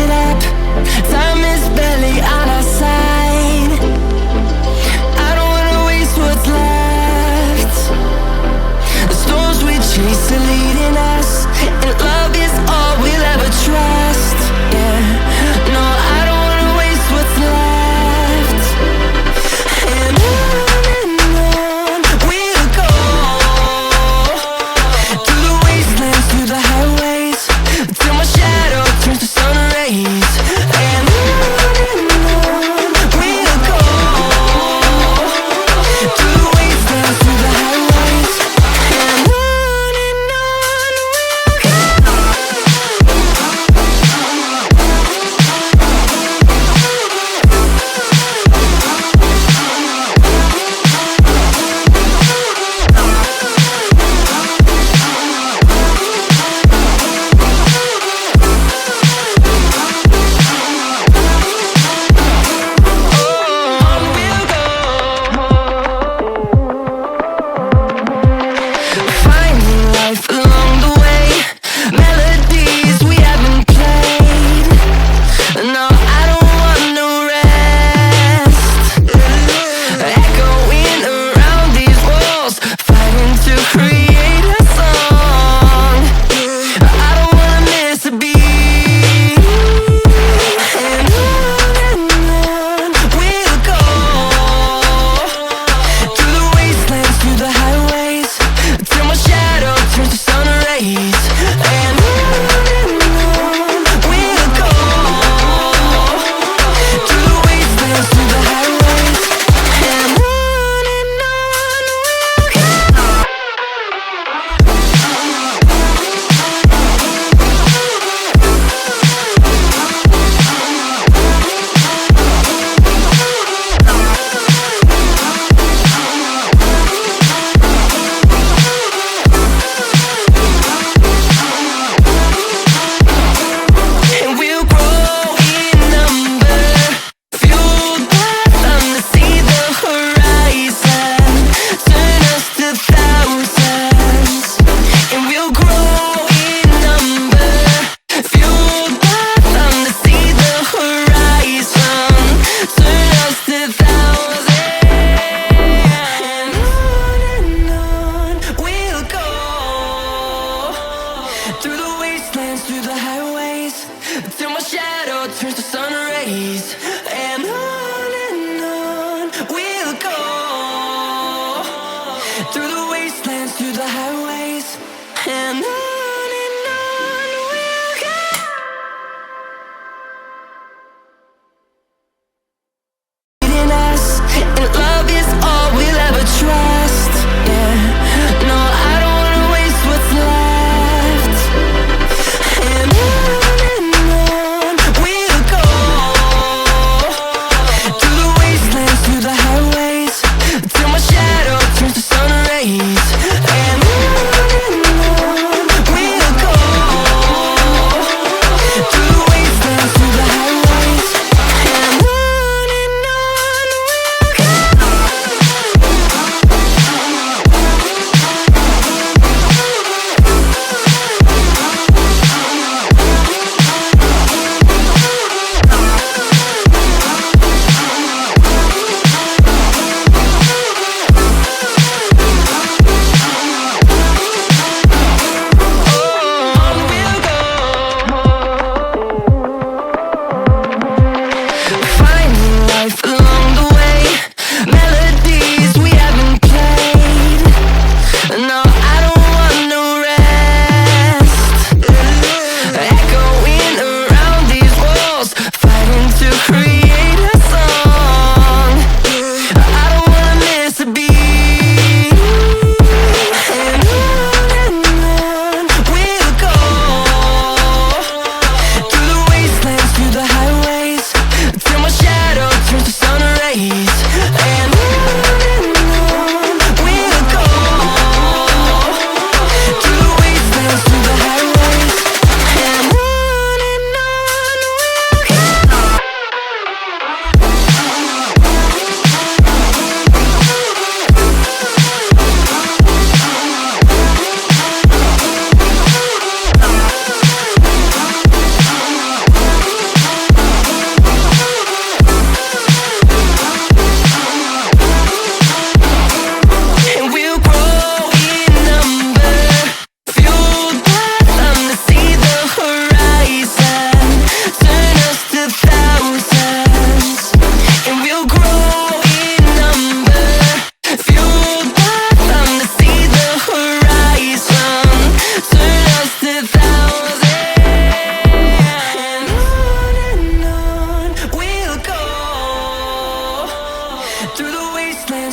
it up. Time is barely on our side. I don't wanna waste what's left. The storms we chase are leading us, and love is all we'll ever trust. Yeah, no, I don't wanna waste what's left. And on we'll go, through the wastelands, through the highways, till my shadow turns to sun rays. And on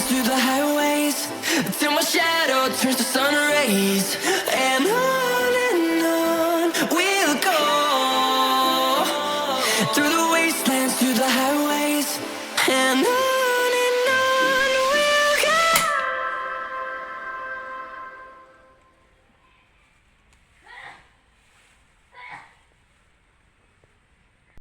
through the highways till my shadow turns to sun rays. And